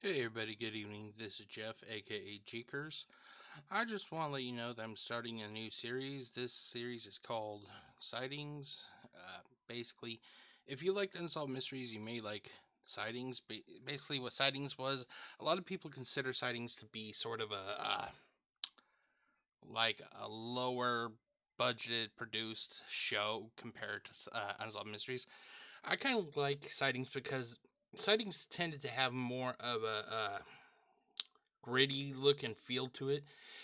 Hey everybody, good evening. This is Jeff, aka GCurse. I just want to let you know that I'm starting a new series. This series is called Sightings. Basically, if you like unsolved mysteries, you may like Sightings. Basically, what Sightings was, a lot of people consider Sightings to be sort of a lower budgeted produced show compared to unsolved mysteries. I kind of like Sightings because Sightings tended to have more of a gritty look and feel to it.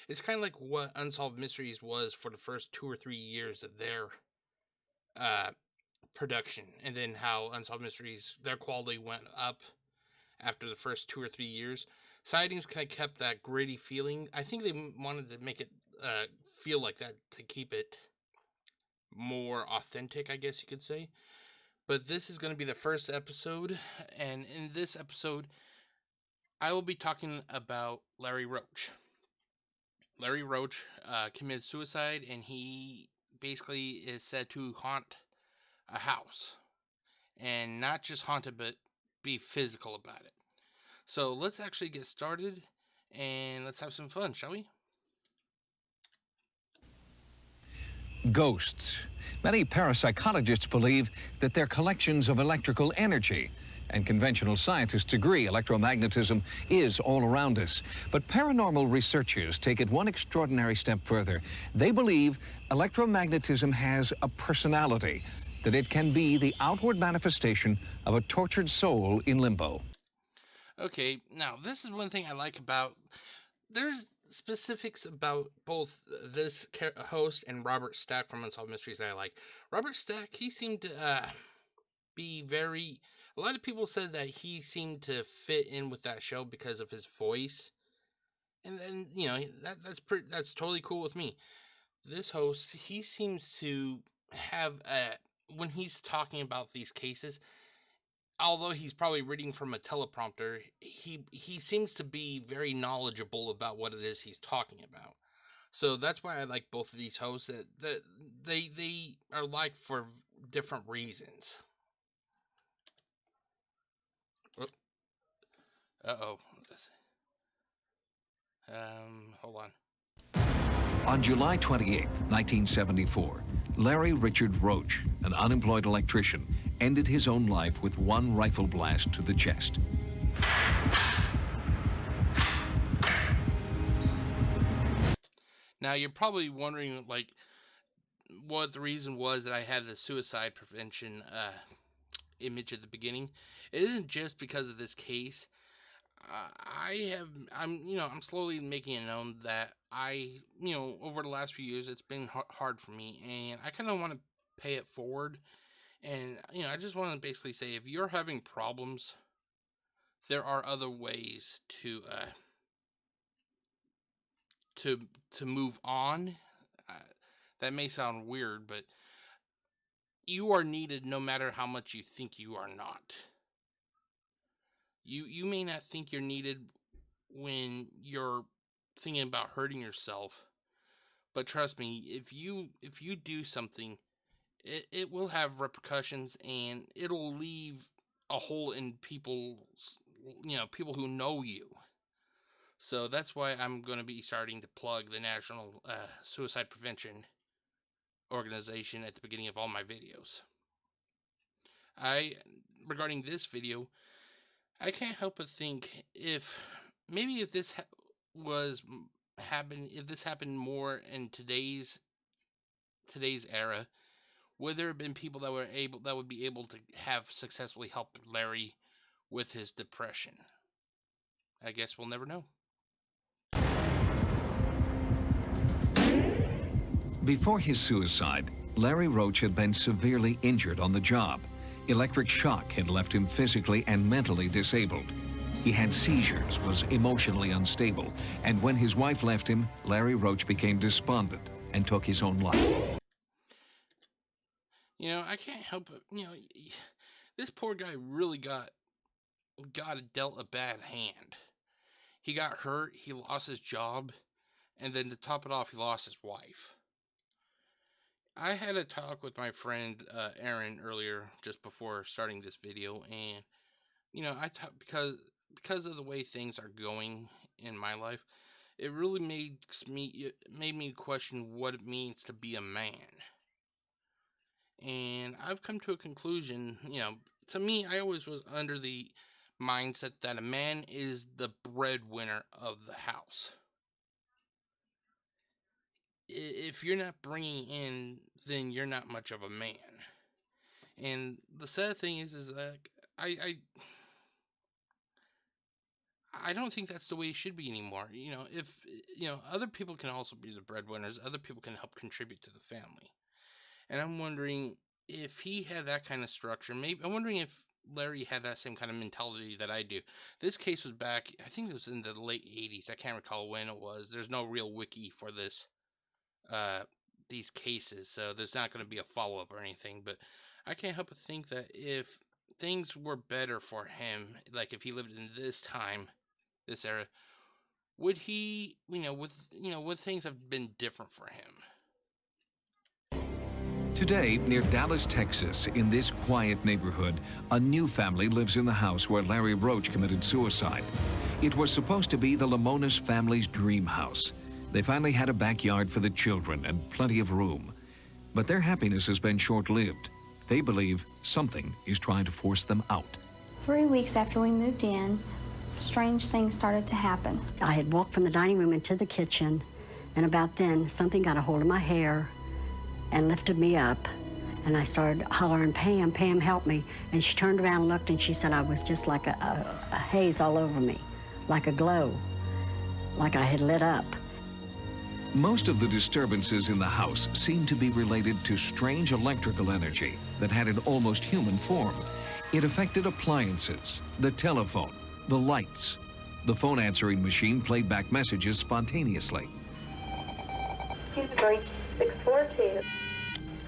It's kind of like what Unsolved Mysteries was for the first 2 or 3 years of their uh, production, and then how Unsolved Mysteries, their quality went up after the first 2 or 3 years. Sightings kind of kept that gritty feeling. I think they wanted to make it feel like that to keep it more authentic, I guess you could say. But this is going to be the first episode, and in this episode, I will be talking about Larry Roche. Larry Roche committed suicide, and he basically is said to haunt a house, and not just haunt it, but be physical about it. So let's actually get started, and let's have some fun, shall we? Ghosts. Many parapsychologists believe that they're collections of electrical energy, and conventional scientists agree electromagnetism is all around us. But paranormal researchers take it one extraordinary step further. They believe electromagnetism has a personality, that it can be the outward manifestation of a tortured soul in limbo. Okay, now this is one thing I like about. There's specifics about both this host and Robert Stack from Unsolved Mysteries that I like. Robert Stack, he seemed to be very. A lot of people said that he seemed to fit in with that show because of his voice, and then that's totally cool with me. This host, he seems to have a when he's talking about these cases, although he's probably reading from a teleprompter, he seems to be very knowledgeable about what it is he's talking about. So that's why I like both of these hosts. That they are like for different reasons. Uh oh. Hold on. On July 28, 1974, Larry Richard Roche, an unemployed electrician, ended his own life with one rifle blast to the chest. Now you're probably wondering, like, what the reason was that I had the suicide prevention image at the beginning. It isn't just because of this case. I'm slowly making it known that over the last few years, it's been hard for me, and I kind of want to pay it forward. And I just want to basically say, if you're having problems, there are other ways to to move on. Uh, that may sound weird, but you are needed no matter how much you think you are not. You may not think you're needed when you're thinking about hurting yourself, but trust me, if you do something, it will have repercussions, and it'll leave a hole in people who know you. So that's why I'm going to be starting to plug the National Suicide Prevention Organization at the beginning of all my videos. I Regarding this video, I can't help but think, if maybe if this was if this happened more in today's era, would there have been people that would be able to have successfully helped Larry with his depression? I guess we'll never know. Before his suicide, Larry Roche had been severely injured on the job. Electric shock had left him physically and mentally disabled. He had seizures, was emotionally unstable, and when his wife left him, Larry Roche became despondent and took his own life. I can't help it. This poor guy really got dealt a bad hand. He got hurt, he lost his job, and then to top it off, he lost his wife. I had a talk with my friend Aaron earlier, just before starting this video, and I talked because because of the way things are going in my life, it really it made me question what it means to be a man. And I've come to a conclusion, to me, I always was under the mindset that a man is the breadwinner of the house. If you're not bringing in, then you're not much of a man. And the sad thing is like I don't think that's the way it should be anymore. If other people can also be the breadwinners, other people can help contribute to the family. And I'm wondering if he had that kind of structure. Maybe I'm wondering if Larry had that same kind of mentality that I do. This case was back, I think it was in the late '80s. I can't recall when it was. There's no real wiki for uh, these cases, so there's not going to be a follow up or anything. But I can't help but think that if things were better for him, like if he lived in this time, this era, would he, would things have been different for him? Today, near Dallas, Texas, in this quiet neighborhood, a new family lives in the house where Larry Roche committed suicide. It was supposed to be the Lamonis family's dream house. They finally had a backyard for the children and plenty of room. But their happiness has been short-lived. They believe something is trying to force them out. 3 weeks after we moved in, strange things started to happen. I had walked from the dining room into the kitchen, and about then, something got a hold of my hair and lifted me up, and I started hollering, "Pam, Pam, help me." And she turned around and looked, and she said I was just like a haze all over me, like a glow, like I had lit up. Most of the disturbances in the house seemed to be related to strange electrical energy that had an almost human form. It affected appliances, the telephone, the lights. The phone answering machine played back messages spontaneously. You've reached 642.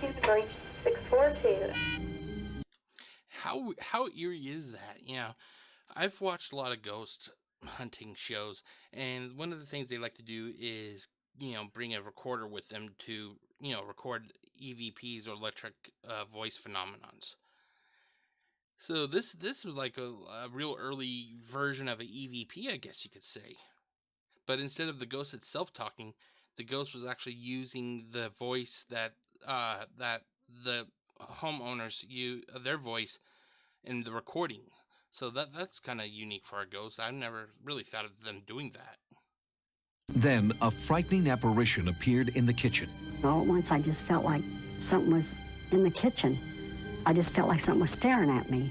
You've reached 642. How eerie is that? I've watched a lot of ghost hunting shows, and one of the things they like to do is bring a recorder with them to record EVPs or electric voice phenomenons. So this was like a real early version of an EVP, I guess you could say. But instead of the ghost itself talking, the ghost was actually using the voice that the homeowners use their voice in the recording. So that's kind of unique for a ghost. I've never really thought of them doing that. Then a frightening apparition appeared in the kitchen. All at once, I just felt like something was in the kitchen. I just felt like something was staring at me.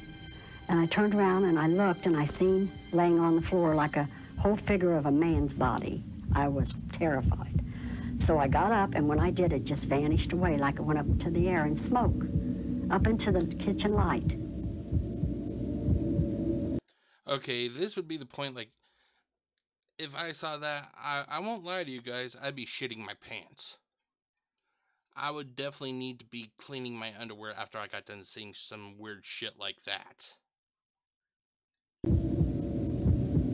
And I turned around and I looked, and I seen laying on the floor like a whole figure of a man's body. I was terrified. So I got up, and when I did, it just vanished away like it went up into the air in smoke, up into the kitchen light. Okay, this would be the point. Like, if I saw that, I won't lie to you guys, I'd be shitting my pants. I would definitely need to be cleaning my underwear after I got done seeing some weird shit like that.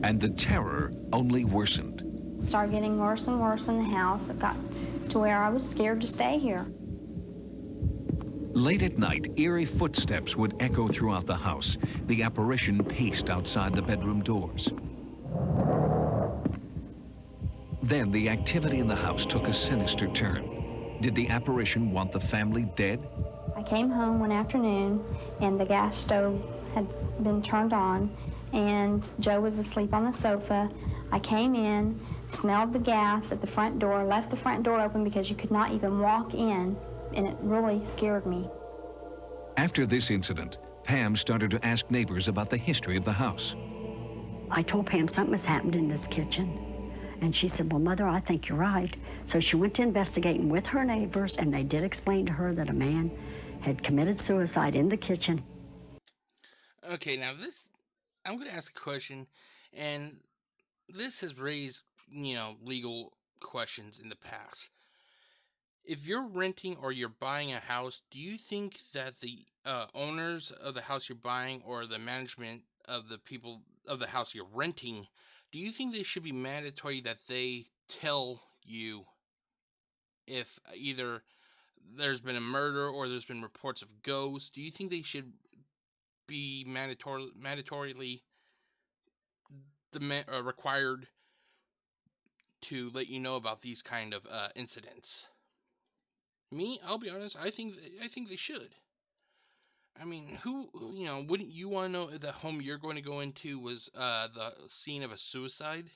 And the terror only worsened. It started getting worse and worse in the house. It got to where I was scared to stay here. Late at night, eerie footsteps would echo throughout the house. The apparition paced outside the bedroom doors. Then the activity in the house took a sinister turn. Did the apparition want the family dead? I came home one afternoon, and the gas stove had been turned on, and Joe was asleep on the sofa. I came in, smelled the gas at the front door, left the front door open because you could not even walk in, and it really scared me. After this incident, Pam started to ask neighbors about the history of the house. I told Pam something has happened in this kitchen. And she said, "Well, Mother, I think you're right." So she went to investigating with her neighbors, and they did explain to her that a man had committed suicide in the kitchen. Okay, now I'm going to ask a question, and this has raised, legal questions in the past. If you're renting or you're buying a house, do you think that the owners of the house you're buying or the management of the people of the house you're renting, do you think they should be mandatory that they tell you if either there's been a murder or there's been reports of ghosts? Do you think they should be mandatorily required to let you know about these kind of incidents. Me, I'll be honest. I think they should. I mean, wouldn't you want to know if the home you're going to go into was the scene of a suicide?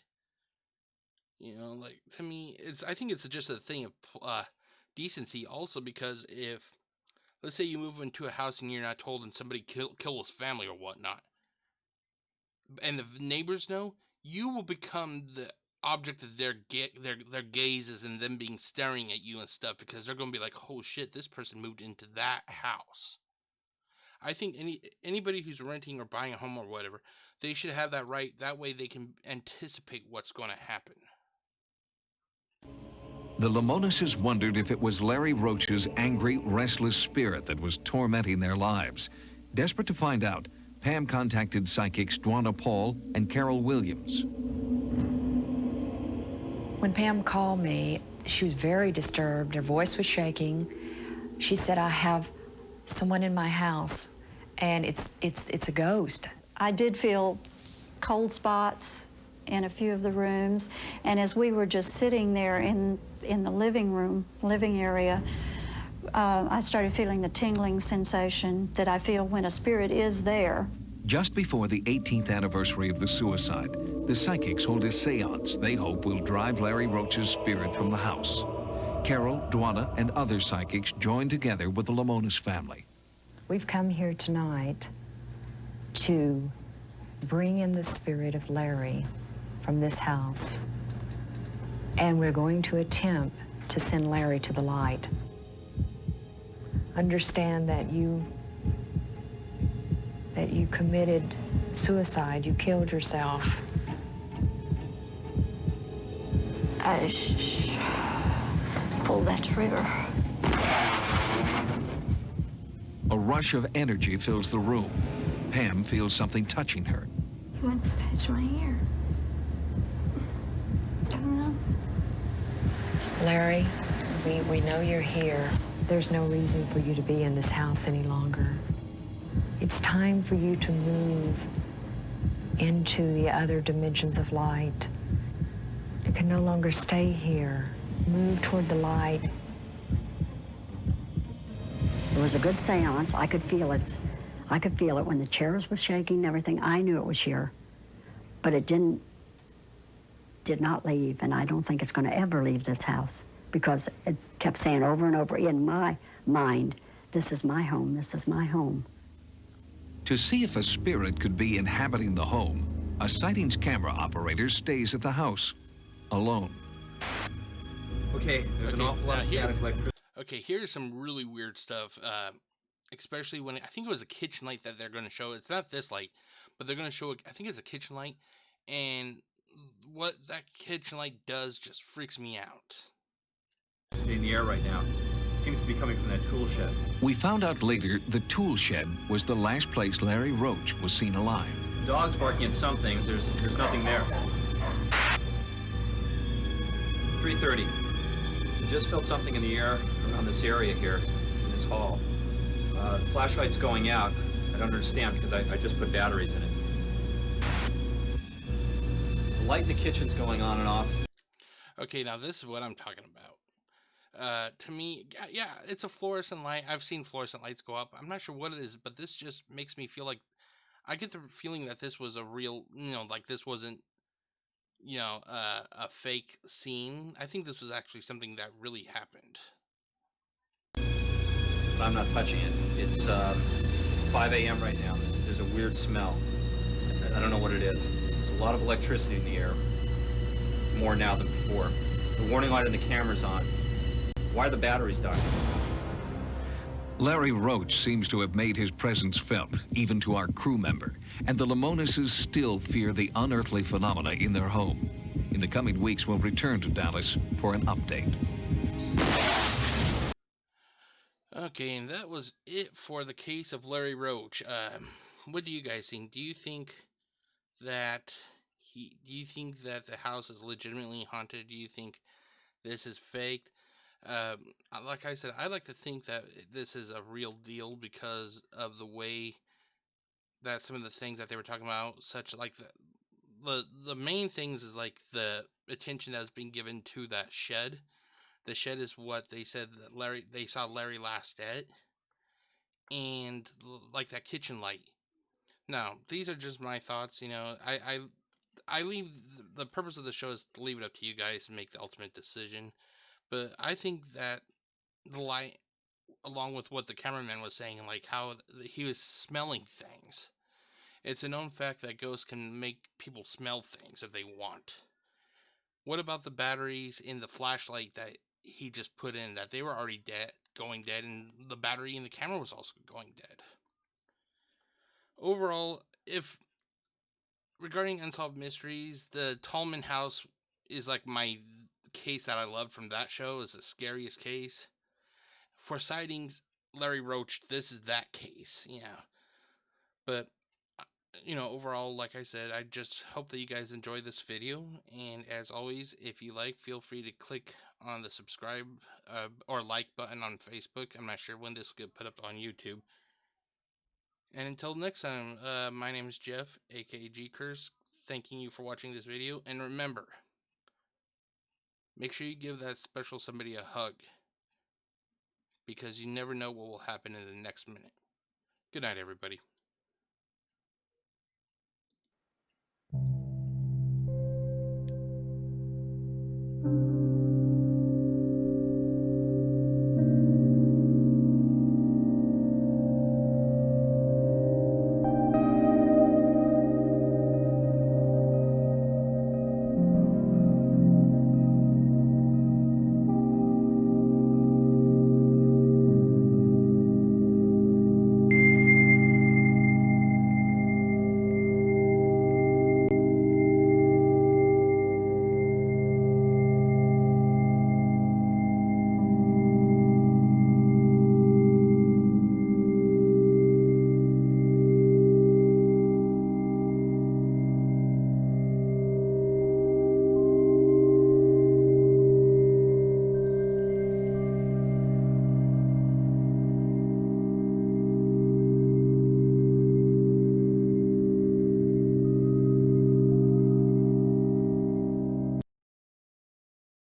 Like, to me, I think it's just a thing of decency. Also, because if, let's say, you move into a house and you're not told, and somebody kill his family or whatnot, and the neighbors know, you will become the object of their gazes and them being staring at you and stuff, because they're going to be like, oh shit, this person moved into that house. I think anybody who's renting or buying a home or whatever, they should have that right. That way they can anticipate what's going to happen. The Lamonases wondered if it was Larry Roche's angry, restless spirit that was tormenting their lives. Desperate to find out, Pam contacted psychics Dwana Paul and Carol Williams. When Pam called me, she was very disturbed. Her voice was shaking. She said, I have someone in my house, and it's a ghost. I did feel cold spots in a few of the rooms, and as we were just sitting there in the living area, I started feeling the tingling sensation that I feel when a spirit is there. Just before the 18th anniversary of the suicide, the psychics hold a seance they hope will drive Larry Roche's spirit from the house. Carol, Dwana, and other psychics joined together with the Lamonas family. We've come here tonight to bring in the spirit of Larry from this house, and we're going to attempt to send Larry to the light. Understand that you committed suicide. You killed yourself. Pull that trigger. A rush of energy fills the room. Pam feels something touching her. He wants to touch my ear. I don't know. Larry, we know you're here. There's no reason for you to be in this house any longer. It's time for you to move into the other dimensions of light. You can no longer stay here. Move toward the light. It was a good seance. I could feel it. I could feel it when the chairs was shaking and everything. I knew it was here, but it did not leave, and I don't think it's going to ever leave this house, because it kept saying over and over in my mind, this is my home, this is my home. To see if a spirit could be inhabiting the home, a Sightings camera operator stays at the house, alone. Okay, there's an awful lot of static electricity. Okay, here's some really weird stuff, especially when, I think it was a kitchen light that they're going to show. It's not this light, but they're going to show, I think it's a kitchen light, and what that kitchen light does just freaks me out. In the air right now. Seems to be coming from that tool shed. We found out later the tool shed was the last place Larry Roche was seen alive. Dog's barking at something. There's nothing there. 3:30. I just felt something in the air around this area here, in this hall. Flashlight's going out. I don't understand, because I just put batteries in it. The light in the kitchen's going on and off. Okay, now this is what I'm talking about. To me, yeah, it's a fluorescent light. I've seen fluorescent lights go up. I'm not sure what it is, but this just makes me feel like, I get the feeling that this was a real, like this wasn't, a fake scene. I think this was actually something that really happened. But I'm not touching it. It's 5 a.m. right now. There's a weird smell. I don't know what it is. There's a lot of electricity in the air. More now than before. The warning light on the camera's on. Why are the batteries dying? Larry Roche seems to have made his presence felt, even to our crew member, and the Lamonases still fear the unearthly phenomena in their home. In the coming weeks, we'll return to Dallas for an update. Okay, and that was it for the case of Larry Roche. What do you guys think? Do you think that the house is legitimately haunted? Do you think this is faked? Like I said, I like to think that this is a real deal because of the way that some of the things that they were talking about, such like the main things is like the attention that's been given to that shed. The shed is what they said that they saw Larry last at, and like that kitchen light. Now, these are just my thoughts. I leave the purpose of the show is to leave it up to you guys to make the ultimate decision. But I think that the light, along with what the cameraman was saying, like how he was smelling things. It's a known fact that ghosts can make people smell things if they want. What about the batteries in the flashlight that he just put in, that they were already dead, going dead, and the battery in the camera was also going dead? Overall, if regarding Unsolved Mysteries, the Tallman house is like my case that I loved from that show. Is the scariest case. For Sightings, Larry Roche, this is that case. Yeah. But, overall, like I said, I just hope that you guys enjoy this video. And as always, if you like, feel free to click on the subscribe or like button on Facebook. I'm not sure when this will get put up on YouTube. And until next time, my name is Jeff, aka GCurse, thanking you for watching this video. And remember, make sure you give that special somebody a hug, because you never know what will happen in the next minute. Good night, everybody.